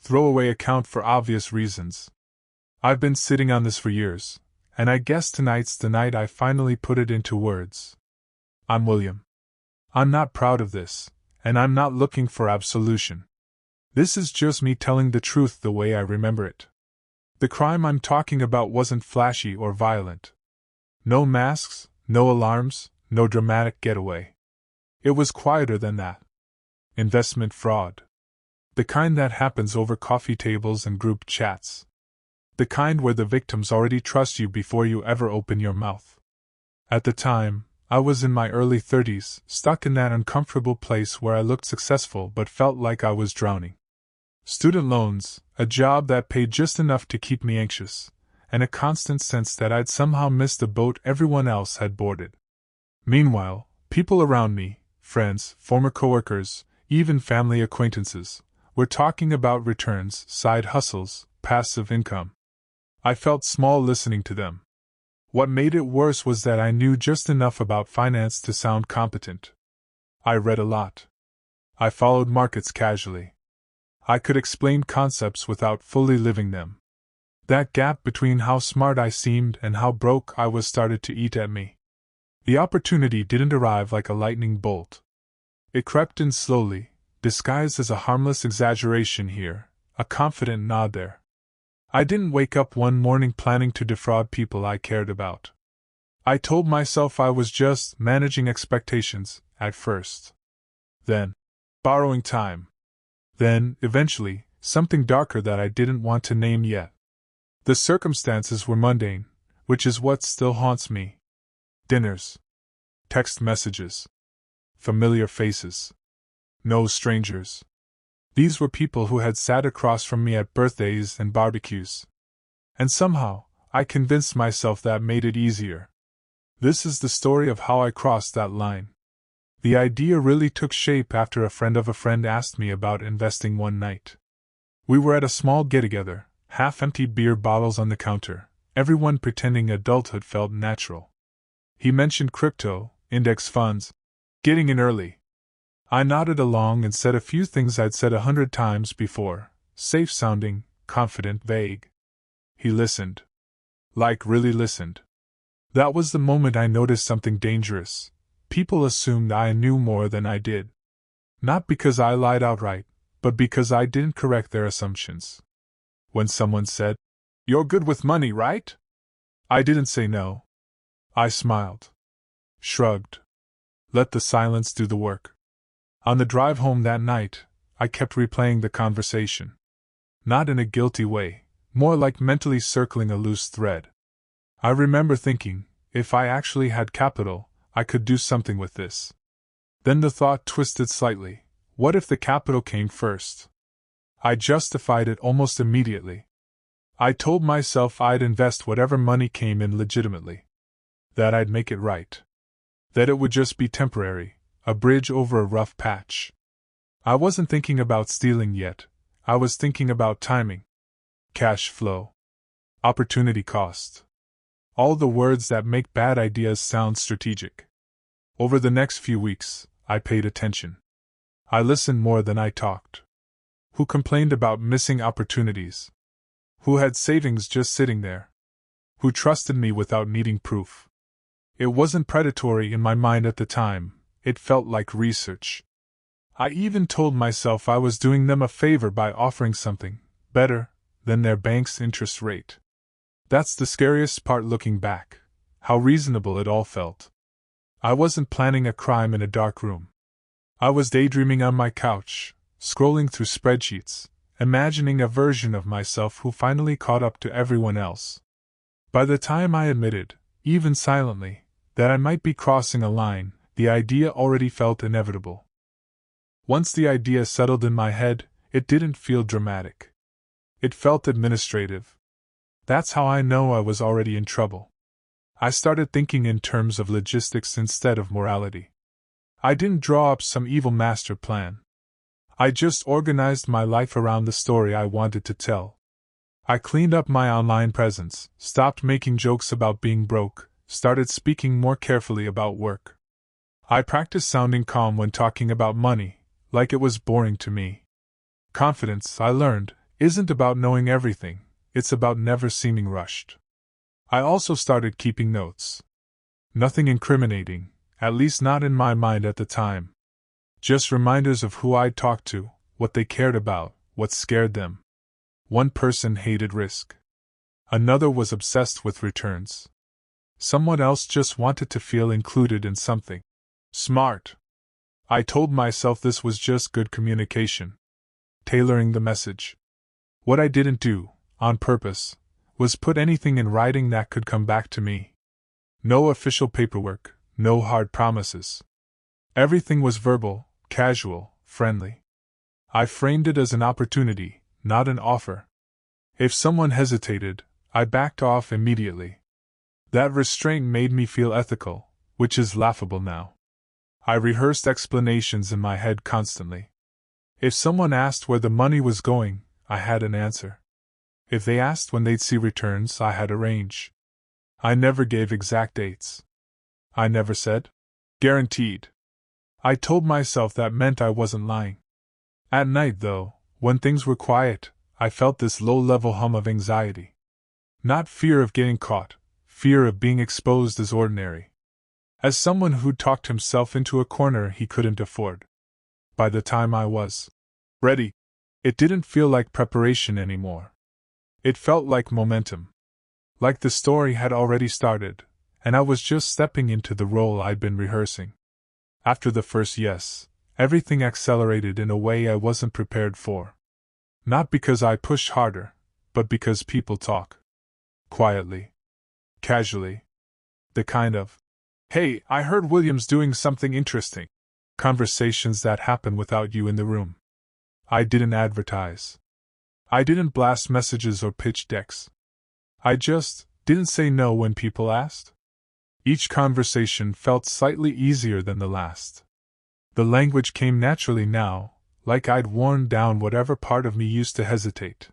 Throwaway account for obvious reasons. I've been sitting on this for years, and I guess tonight's the night I finally put it into words. I'm William. I'm not proud of this, and I'm not looking for absolution. This is just me telling the truth the way I remember it. The crime I'm talking about wasn't flashy or violent. No masks, no alarms, no dramatic getaway. It was quieter than that. Investment fraud. The kind that happens over coffee tables and group chats. The kind where the victims already trust you before you ever open your mouth. At the time, I was in my early 30s, stuck in that uncomfortable place where I looked successful but felt like I was drowning. Student loans, a job that paid just enough to keep me anxious, and a constant sense that I'd somehow missed the boat everyone else had boarded. Meanwhile, people around me, friends, former coworkers, even family acquaintances, were talking about returns, side hustles, passive income. I felt small listening to them. What made it worse was that I knew just enough about finance to sound competent. I read a lot. I followed markets casually. I could explain concepts without fully living them. That gap between how smart I seemed and how broke I was started to eat at me. The opportunity didn't arrive like a lightning bolt. It crept in slowly, disguised as a harmless exaggeration here, a confident nod there. I didn't wake up one morning planning to defraud people I cared about. I told myself I was just managing expectations, at first. Then, borrowing time. Then, eventually, something darker that I didn't want to name yet. The circumstances were mundane, which is what still haunts me. Dinners. Text messages. Familiar faces. No strangers. These were people who had sat across from me at birthdays and barbecues. And somehow, I convinced myself that made it easier. This is the story of how I crossed that line. The idea really took shape after a friend of a friend asked me about investing one night. We were at a small get-together, half-empty beer bottles on the counter, everyone pretending adulthood felt natural. He mentioned crypto, index funds, getting in early. I nodded along and said a few things I'd said 100 times before, safe-sounding, confident, vague. He listened. Like really listened. That was the moment I noticed something dangerous. People assumed I knew more than I did. Not because I lied outright, but because I didn't correct their assumptions. When someone said, "You're good with money, right?" I didn't say no. I smiled. Shrugged. Let the silence do the work. On the drive home that night, I kept replaying the conversation. Not in a guilty way, more like mentally circling a loose thread. I remember thinking, if I actually had capital, I could do something with this. Then the thought twisted slightly. What if the capital came first? I justified it almost immediately. I told myself I'd invest whatever money came in legitimately. That I'd make it right. That it would just be temporary, a bridge over a rough patch. I wasn't thinking about stealing yet. I was thinking about timing. Cash flow. Opportunity cost. All the words that make bad ideas sound strategic. Over the next few weeks, I paid attention. I listened more than I talked. Who complained about missing opportunities? Who had savings just sitting there? Who trusted me without needing proof? It wasn't predatory in my mind at the time, it felt like research. I even told myself I was doing them a favor by offering something better than their bank's interest rate. That's the scariest part looking back, how reasonable it all felt. I wasn't planning a crime in a dark room. I was daydreaming on my couch, scrolling through spreadsheets, imagining a version of myself who finally caught up to everyone else. By the time I admitted, even silently, that I might be crossing a line, the idea already felt inevitable. Once the idea settled in my head, it didn't feel dramatic. It felt administrative. That's how I know I was already in trouble. I started thinking in terms of logistics instead of morality. I didn't draw up some evil master plan. I just organized my life around the story I wanted to tell. I cleaned up my online presence, stopped making jokes about being broke, started speaking more carefully about work. I practiced sounding calm when talking about money, like it was boring to me. Confidence, I learned, isn't about knowing everything, it's about never seeming rushed. I also started keeping notes. Nothing incriminating, at least not in my mind at the time. Just reminders of who I'd talked to, what they cared about, what scared them. One person hated risk. Another was obsessed with returns. Someone else just wanted to feel included in something. Smart. I told myself this was just good communication. Tailoring the message. What I didn't do, on purpose, was put anything in writing that could come back to me. No official paperwork, no hard promises. Everything was verbal, casual, friendly. I framed it as an opportunity, not an offer. If someone hesitated, I backed off immediately. That restraint made me feel ethical, which is laughable now. I rehearsed explanations in my head constantly. If someone asked where the money was going, I had an answer. If they asked when they'd see returns, I had a range. I never gave exact dates. I never said, guaranteed. I told myself that meant I wasn't lying. At night, though, when things were quiet, I felt this low-level hum of anxiety. Not fear of getting caught, fear of being exposed as ordinary. As someone who'd talked himself into a corner he couldn't afford. By the time I was ready, it didn't feel like preparation anymore. It felt like momentum. Like the story had already started, and I was just stepping into the role I'd been rehearsing. After the first yes, everything accelerated in a way I wasn't prepared for. Not because I pushed harder, but because people talk. Quietly. Casually. The kind of, "Hey, I heard William's doing something interesting," conversations that happen without you in the room. I didn't advertise. I didn't blast messages or pitch decks. I just didn't say no when people asked. Each conversation felt slightly easier than the last. The language came naturally now, like I'd worn down whatever part of me used to hesitate.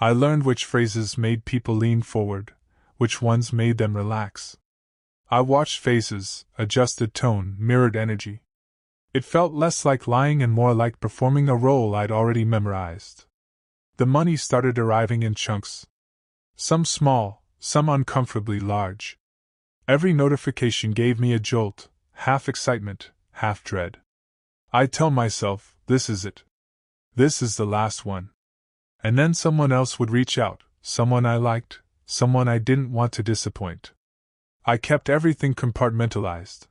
I learned which phrases made people lean forward, which ones made them relax. I watched faces, adjusted tone, mirrored energy. It felt less like lying and more like performing a role I'd already memorized. The money started arriving in chunks. Some small, some uncomfortably large. Every notification gave me a jolt, half excitement, half dread. I'd tell myself, this is it. This is the last one. And then someone else would reach out, someone I liked, someone I didn't want to disappoint. I kept everything compartmentalized.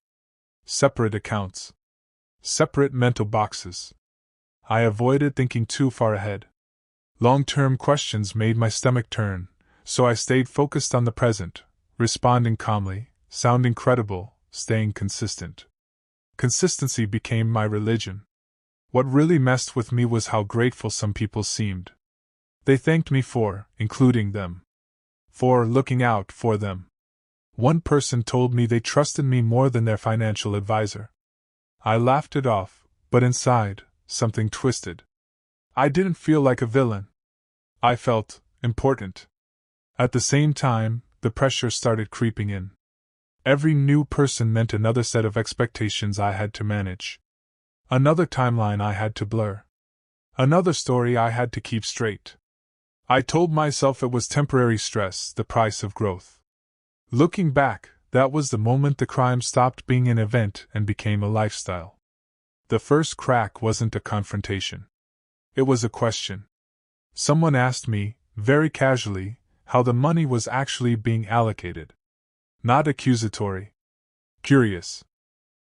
Separate accounts. Separate mental boxes. I avoided thinking too far ahead. Long-term questions made my stomach turn, so I stayed focused on the present, responding calmly, sounding credible, staying consistent. Consistency became my religion. What really messed with me was how grateful some people seemed. They thanked me for including them. For looking out for them. One person told me they trusted me more than their financial advisor. I laughed it off, but inside, something twisted. I didn't feel like a villain. I felt important. At the same time, the pressure started creeping in. Every new person meant another set of expectations I had to manage. Another timeline I had to blur. Another story I had to keep straight. I told myself it was temporary stress, the price of growth. Looking back, that was the moment the crime stopped being an event and became a lifestyle. The first crack wasn't a confrontation. It was a question. Someone asked me, very casually, how the money was actually being allocated. Not accusatory. Curious.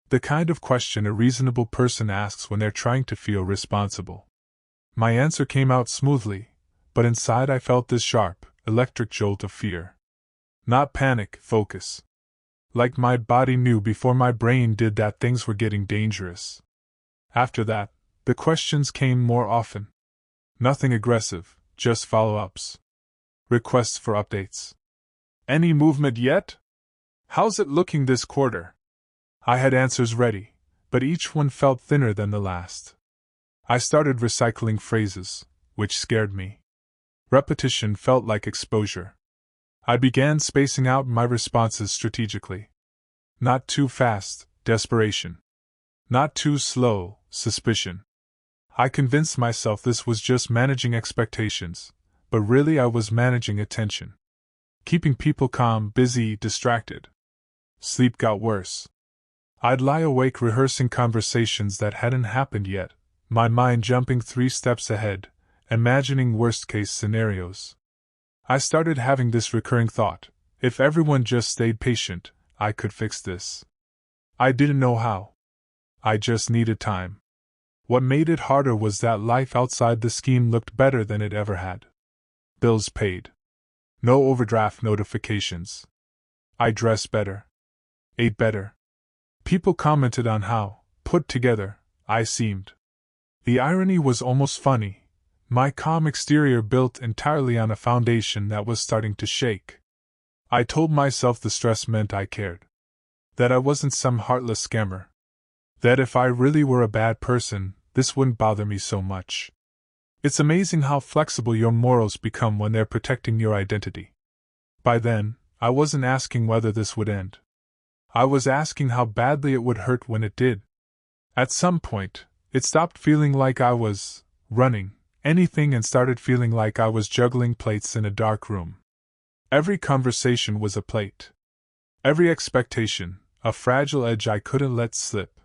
The kind of question a reasonable person asks when they're trying to feel responsible. My answer came out smoothly, but inside I felt this sharp, electric jolt of fear. Not panic, focus. Like my body knew before my brain did that things were getting dangerous. After that, the questions came more often. Nothing aggressive, just follow-ups. Requests for updates. Any movement yet? How's it looking this quarter? I had answers ready, but each one felt thinner than the last. I started recycling phrases, which scared me. Repetition felt like exposure. I began spacing out my responses strategically. Not too fast, desperation. Not too slow, suspicion. I convinced myself this was just managing expectations, but really I was managing attention. Keeping people calm, busy, distracted. Sleep got worse. I'd lie awake rehearsing conversations that hadn't happened yet, my mind jumping 3 steps ahead, imagining worst-case scenarios. I started having this recurring thought: if everyone just stayed patient, I could fix this. I didn't know how. I just needed time. What made it harder was that life outside the scheme looked better than it ever had. Bills paid. No overdraft notifications. I dressed better. Ate better. People commented on how put together I seemed. The irony was almost funny. My calm exterior built entirely on a foundation that was starting to shake. I told myself the stress meant I cared. That I wasn't some heartless scammer. That if I really were a bad person, this wouldn't bother me so much. It's amazing how flexible your morals become when they're protecting your identity. By then, I wasn't asking whether this would end. I was asking how badly it would hurt when it did. At some point, it stopped feeling like I was running anything and started feeling like I was juggling plates in a dark room. Every conversation was a plate. Every expectation, a fragile edge I couldn't let slip.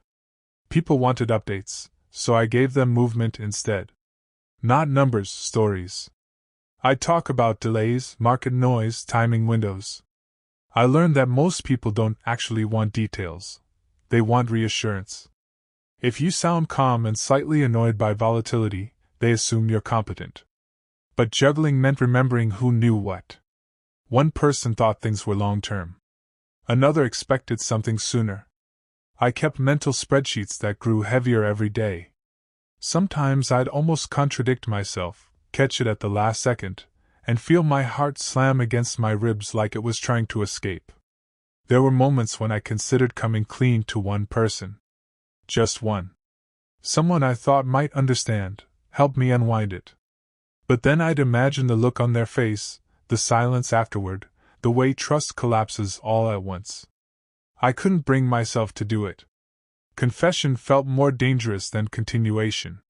People wanted updates, so I gave them movement instead. Not numbers, stories. I'd talk about delays, market noise, timing windows. I learned that most people don't actually want details. They want reassurance. If you sound calm and slightly annoyed by volatility, they assume you're competent. But juggling meant remembering who knew what. One person thought things were long-term. Another expected something sooner. I kept mental spreadsheets that grew heavier every day. Sometimes I'd almost contradict myself, catch it at the last second, and feel my heart slam against my ribs like it was trying to escape. There were moments when I considered coming clean to one person. Just one. Someone I thought might understand, help me unwind it. But then I'd imagine the look on their face, the silence afterward, the way trust collapses all at once. I couldn't bring myself to do it. Confession felt more dangerous than continuation.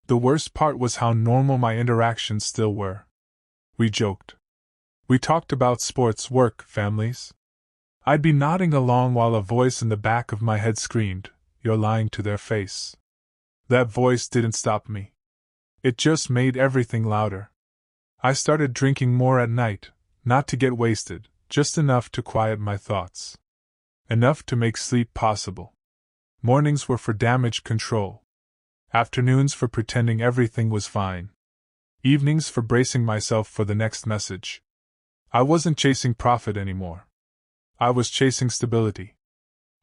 The worst part was how normal my interactions still were. We joked. We talked about sports, work, families. I'd be nodding along while a voice in the back of my head screamed, "You're lying to their face." That voice didn't stop me. It just made everything louder. I started drinking more at night, not to get wasted, just enough to quiet my thoughts. Enough to make sleep possible. Mornings were for damage control. Afternoons for pretending everything was fine. Evenings for bracing myself for the next message. I wasn't chasing profit anymore. I was chasing stability.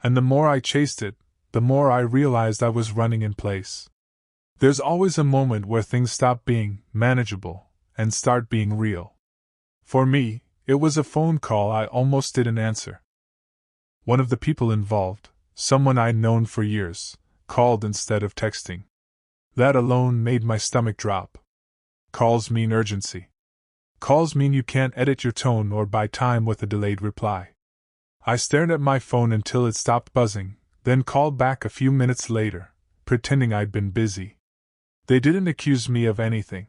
And the more I chased it, the more I realized I was running in place. There's always a moment where things stop being manageable and start being real. For me, it was a phone call I almost didn't answer. One of the people involved, someone I'd known for years, called instead of texting. That alone made my stomach drop. Calls mean urgency. Calls mean you can't edit your tone or buy time with a delayed reply. I stared at my phone until it stopped buzzing, then called back a few minutes later, pretending I'd been busy. They didn't accuse me of anything.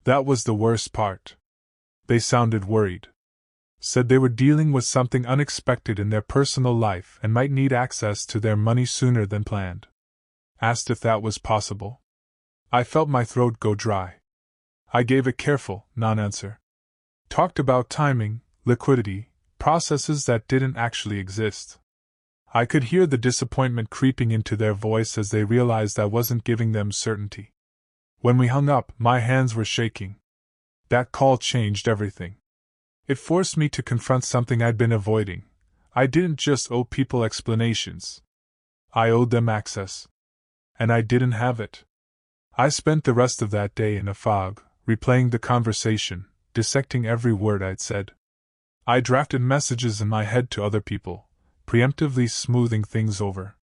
That was the worst part. They sounded worried. Said they were dealing with something unexpected in their personal life and might need access to their money sooner than planned. Asked if that was possible. I felt my throat go dry. I gave a careful, non-answer. Talked about timing, liquidity, processes that didn't actually exist. I could hear the disappointment creeping into their voice as they realized I wasn't giving them certainty. When we hung up, my hands were shaking. That call changed everything. It forced me to confront something I'd been avoiding. I didn't just owe people explanations. I owed them access. And I didn't have it. I spent the rest of that day in a fog, replaying the conversation, dissecting every word I'd said. I drafted messages in my head to other people, preemptively smoothing things over.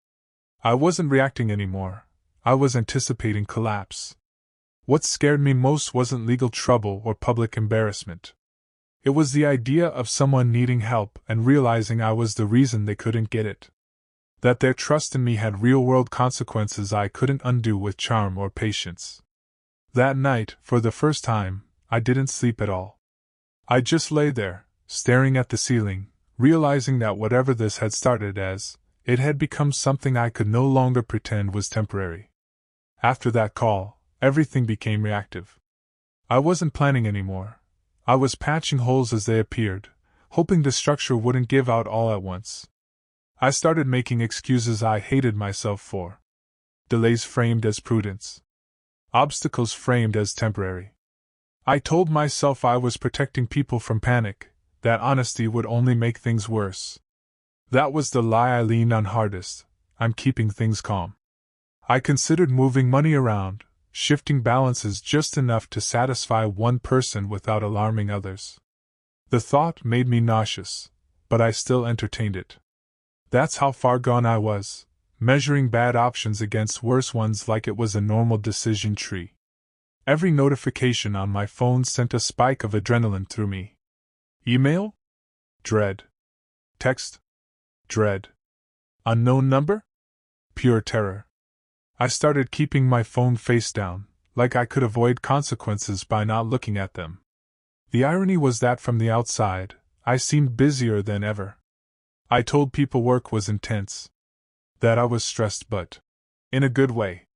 I wasn't reacting anymore. I was anticipating collapse. What scared me most wasn't legal trouble or public embarrassment. It was the idea of someone needing help and realizing I was the reason they couldn't get it. That their trust in me had real-world consequences I couldn't undo with charm or patience. That night, for the first time, I didn't sleep at all. I just lay there, staring at the ceiling, realizing that whatever this had started as, it had become something I could no longer pretend was temporary. After that call, everything became reactive. I wasn't planning anymore. I was patching holes as they appeared, hoping the structure wouldn't give out all at once. I started making excuses I hated myself for. Delays framed as prudence. Obstacles framed as temporary. I told myself I was protecting people from panic, that honesty would only make things worse. That was the lie I leaned on hardest. I'm keeping things calm. I considered moving money around, shifting balances just enough to satisfy one person without alarming others. The thought made me nauseous, but I still entertained it. That's how far gone I was, measuring bad options against worse ones like it was a normal decision tree. Every notification on my phone sent a spike of adrenaline through me. Email? Dread. Text? Dread. Unknown number? Pure terror. I started keeping my phone face down, like I could avoid consequences by not looking at them. The irony was that from the outside, I seemed busier than ever. I told people work was intense. That I was stressed, but in a good way.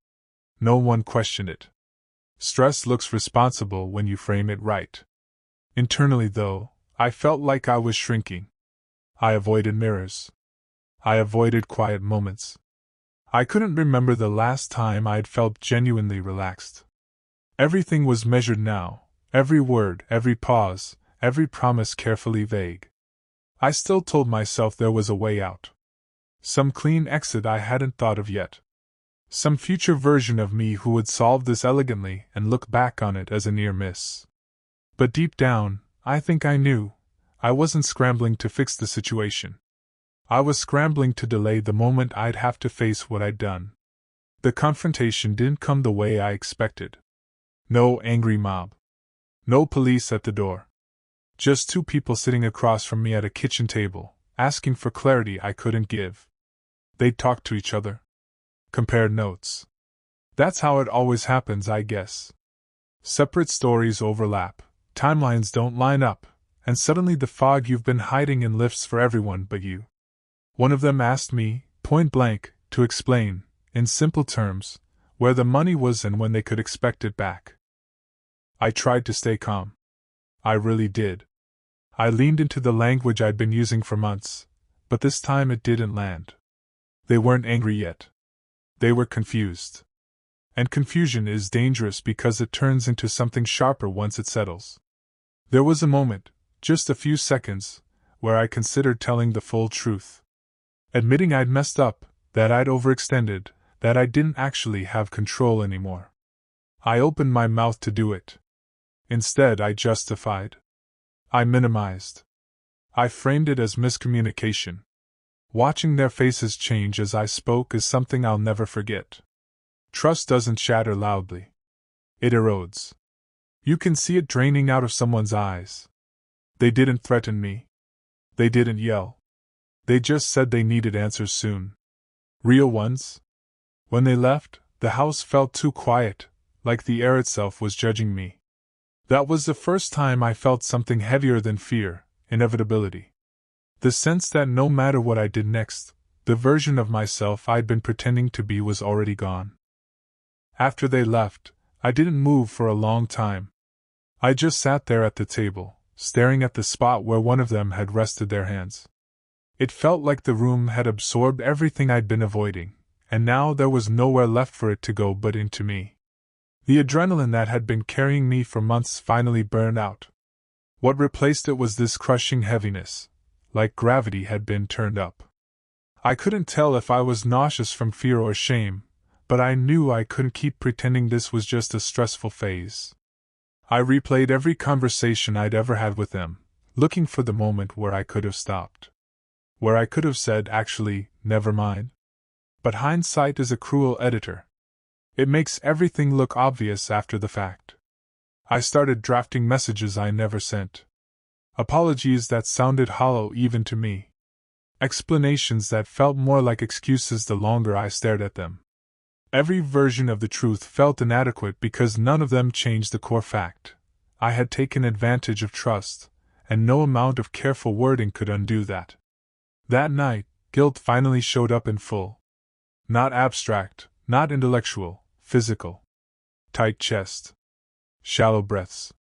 No one questioned it. Stress looks responsible when you frame it right. Internally, though, I felt like I was shrinking. I avoided mirrors. I avoided quiet moments. I couldn't remember the last time I'd felt genuinely relaxed. Everything was measured now, every word, every pause, every promise carefully vague. I still told myself there was a way out. Some clean exit I hadn't thought of yet. Some future version of me who would solve this elegantly and look back on it as a near miss. But deep down, I think I knew, I wasn't scrambling to fix the situation. I was scrambling to delay the moment I'd have to face what I'd done. The confrontation didn't come the way I expected. No angry mob. No police at the door. Just two people sitting across from me at a kitchen table, asking for clarity I couldn't give. They'd talked to each other. Compared notes. That's how it always happens, I guess. Separate stories overlap, timelines don't line up, and suddenly the fog you've been hiding in lifts for everyone but you. One of them asked me, point blank, to explain, in simple terms, where the money was and when they could expect it back. I tried to stay calm. I really did. I leaned into the language I'd been using for months, but this time it didn't land. They weren't angry yet. They were confused. And confusion is dangerous because it turns into something sharper once it settles. There was a moment, just a few seconds, where I considered telling the full truth. Admitting I'd messed up, that I'd overextended, that I didn't actually have control anymore. I opened my mouth to do it. Instead, I justified. I minimized. I framed it as miscommunication. Watching their faces change as I spoke is something I'll never forget. Trust doesn't shatter loudly. It erodes. You can see it draining out of someone's eyes. They didn't threaten me. They didn't yell. They just said they needed answers soon. Real ones. When they left, the house felt too quiet, like the air itself was judging me. That was the first time I felt something heavier than fear, inevitability. The sense that no matter what I did next, the version of myself I'd been pretending to be was already gone. After they left, I didn't move for a long time. I just sat there at the table, staring at the spot where one of them had rested their hands. It felt like the room had absorbed everything I'd been avoiding, and now there was nowhere left for it to go but into me. The adrenaline that had been carrying me for months finally burned out. What replaced it was this crushing heaviness, like gravity had been turned up. I couldn't tell if I was nauseous from fear or shame, but I knew I couldn't keep pretending this was just a stressful phase. I replayed every conversation I'd ever had with them, looking for the moment where I could have stopped. Where I could have said, actually, never mind. But hindsight is a cruel editor. It makes everything look obvious after the fact. I started drafting messages I never sent. Apologies that sounded hollow even to me. Explanations that felt more like excuses the longer I stared at them. Every version of the truth felt inadequate because none of them changed the core fact. I had taken advantage of trust, and no amount of careful wording could undo that. That night, guilt finally showed up in full. Not abstract, not intellectual, physical. Tight chest. Shallow breaths.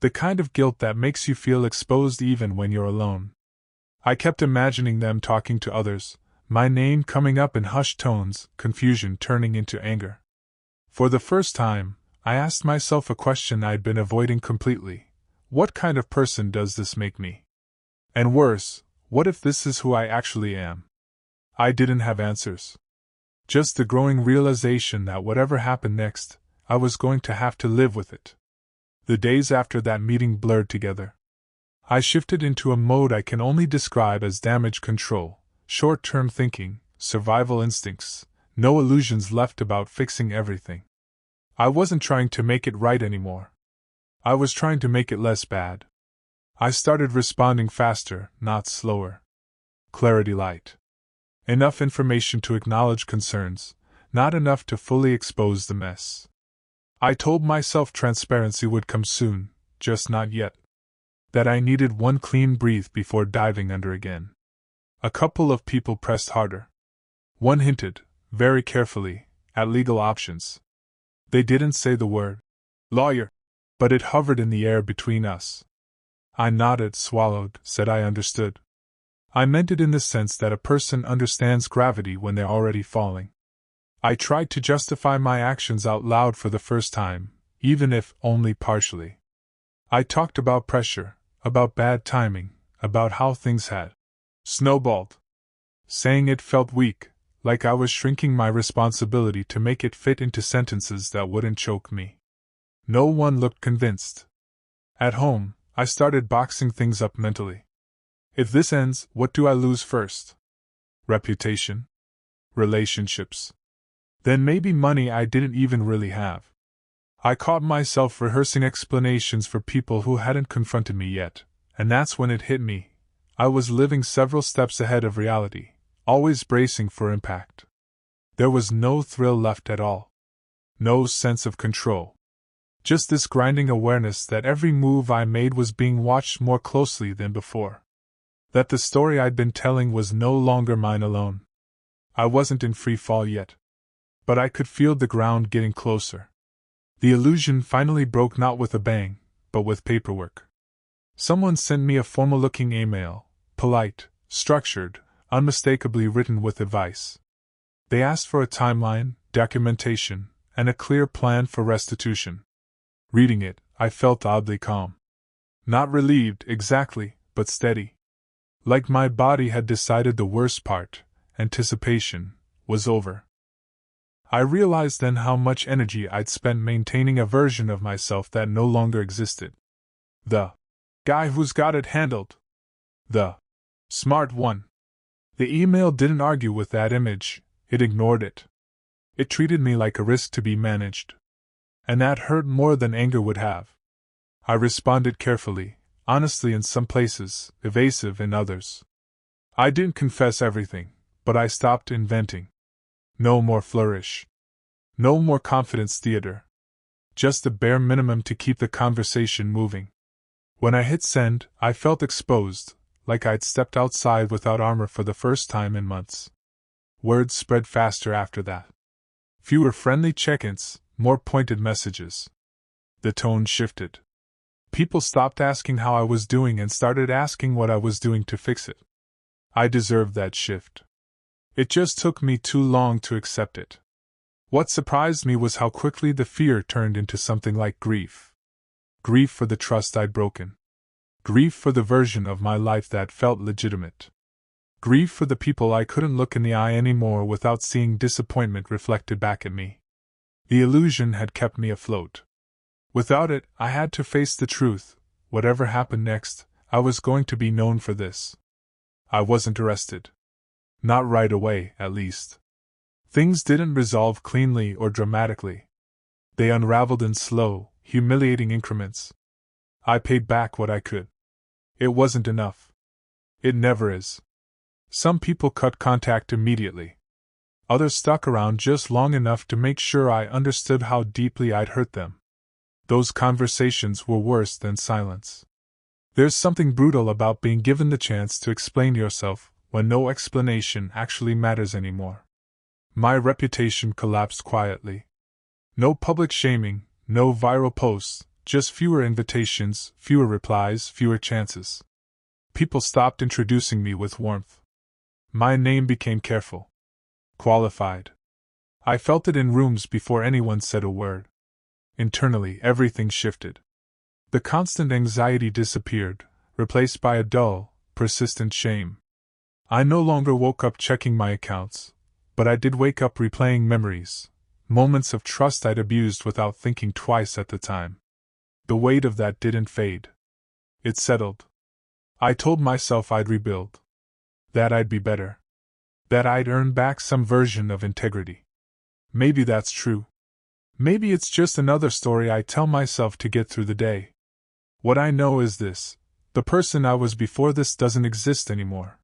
The kind of guilt that makes you feel exposed even when you're alone. I kept imagining them talking to others, my name coming up in hushed tones, confusion turning into anger. For the first time, I asked myself a question I'd been avoiding completely. What kind of person does this make me? And worse, what if this is who I actually am? I didn't have answers. Just the growing realization that whatever happened next, I was going to have to live with it. The days after that meeting blurred together. I shifted into a mode I can only describe as damage control, short-term thinking, survival instincts, no illusions left about fixing everything. I wasn't trying to make it right anymore. I was trying to make it less bad. I started responding faster, not slower. Clarity light. Enough information to acknowledge concerns, not enough to fully expose the mess. I told myself transparency would come soon, just not yet. That I needed one clean breath before diving under again. A couple of people pressed harder. One hinted, very carefully, at legal options. They didn't say the word lawyer, but it hovered in the air between us. I nodded, swallowed, said I understood. I meant it in the sense that a person understands gravity when they're already falling. I tried to justify my actions out loud for the first time, even if only partially. I talked about pressure, about bad timing, about how things had snowballed. Saying it felt weak, like I was shrinking my responsibility to make it fit into sentences that wouldn't choke me. No one looked convinced. At home, I started boxing things up mentally. If this ends, what do I lose first? Reputation? Relationships? Then maybe money I didn't even really have. I caught myself rehearsing explanations for people who hadn't confronted me yet, and that's when it hit me. I was living several steps ahead of reality, always bracing for impact. There was no thrill left at all. No sense of control. Just this grinding awareness that every move I made was being watched more closely than before. That the story I'd been telling was no longer mine alone. I wasn't in free fall yet. But I could feel the ground getting closer. The illusion finally broke, not with a bang, but with paperwork. Someone sent me a formal-looking email, polite, structured, unmistakably written with advice. They asked for a timeline, documentation, and a clear plan for restitution. Reading it, I felt oddly calm. Not relieved, exactly, but steady. Like my body had decided the worst part, anticipation, was over. I realized then how much energy I'd spent maintaining a version of myself that no longer existed. The guy who's got it handled. The smart one. The email didn't argue with that image, it ignored it. It treated me like a risk to be managed. And that hurt more than anger would have. I responded carefully, honestly in some places, evasive in others. I didn't confess everything, but I stopped inventing. No more flourish. No more confidence theater. Just the bare minimum to keep the conversation moving. When I hit send, I felt exposed, like I'd stepped outside without armor for the first time in months. Words spread faster after that. Fewer friendly check-ins, more pointed messages. The tone shifted. People stopped asking how I was doing and started asking what I was doing to fix it. I deserved that shift. It just took me too long to accept it. What surprised me was how quickly the fear turned into something like grief. Grief for the trust I'd broken. Grief for the version of my life that felt legitimate. Grief for the people I couldn't look in the eye anymore without seeing disappointment reflected back at me. The illusion had kept me afloat. Without it, I had to face the truth. Whatever happened next, I was going to be known for this. I wasn't arrested. Not right away, at least. Things didn't resolve cleanly or dramatically. They unraveled in slow, humiliating increments. I paid back what I could. It wasn't enough. It never is. Some people cut contact immediately. Others stuck around just long enough to make sure I understood how deeply I'd hurt them. Those conversations were worse than silence. There's something brutal about being given the chance to explain yourself when no explanation actually matters anymore. My reputation collapsed quietly. No public shaming, no viral posts, just fewer invitations, fewer replies, fewer chances. People stopped introducing me with warmth. My name became careful. Qualified. I felt it in rooms before anyone said a word. Internally, everything shifted. The constant anxiety disappeared, replaced by a dull, persistent shame. I no longer woke up checking my accounts, but I did wake up replaying memories, moments of trust I'd abused without thinking twice at the time. The weight of that didn't fade. It settled. I told myself I'd rebuild. That I'd be better. That I'd earn back some version of integrity. Maybe that's true. Maybe it's just another story I tell myself to get through the day. What I know is this: the person I was before this doesn't exist anymore.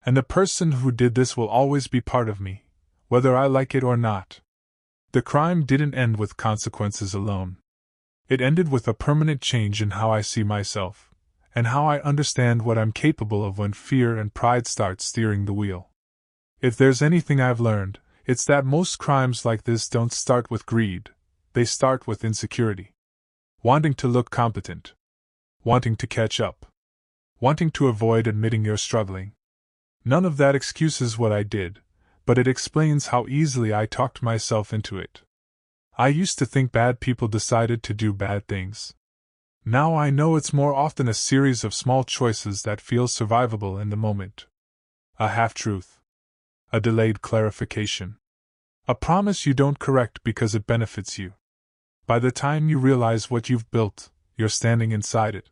And the person who did this will always be part of me, whether I like it or not. The crime didn't end with consequences alone. It ended with a permanent change in how I see myself, and how I understand what I'm capable of when fear and pride start steering the wheel. If there's anything I've learned, it's that most crimes like this don't start with greed, they start with insecurity. Wanting to look competent. Wanting to catch up. Wanting to avoid admitting you're struggling. None of that excuses what I did, but it explains how easily I talked myself into it. I used to think bad people decided to do bad things. Now I know it's more often a series of small choices that feel survivable in the moment. A half-truth. A delayed clarification. A promise you don't correct because it benefits you. By the time you realize what you've built, you're standing inside it.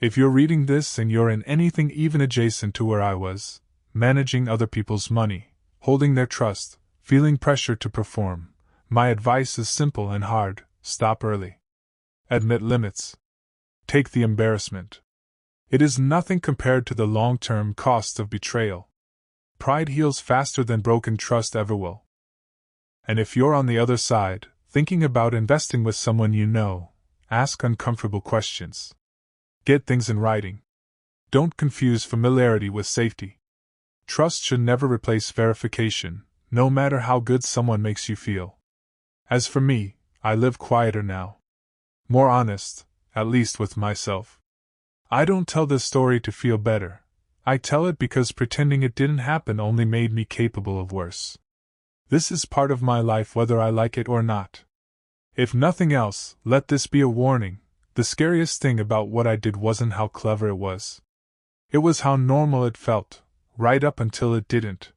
If you're reading this and you're in anything even adjacent to where I was, managing other people's money, holding their trust, feeling pressure to perform, my advice is simple and hard: stop early. Admit limits. Take the embarrassment. It is nothing compared to the long-term cost of betrayal. Pride heals faster than broken trust ever will. And if you're on the other side, thinking about investing with someone you know, ask uncomfortable questions. Get things in writing. Don't confuse familiarity with safety. Trust should never replace verification, no matter how good someone makes you feel. As for me, I live quieter now. More honest, at least with myself. I don't tell this story to feel better. I tell it because pretending it didn't happen only made me capable of worse. This is part of my life whether I like it or not. If nothing else, let this be a warning: the scariest thing about what I did wasn't how clever it was. It was how normal it felt, right up until it didn't.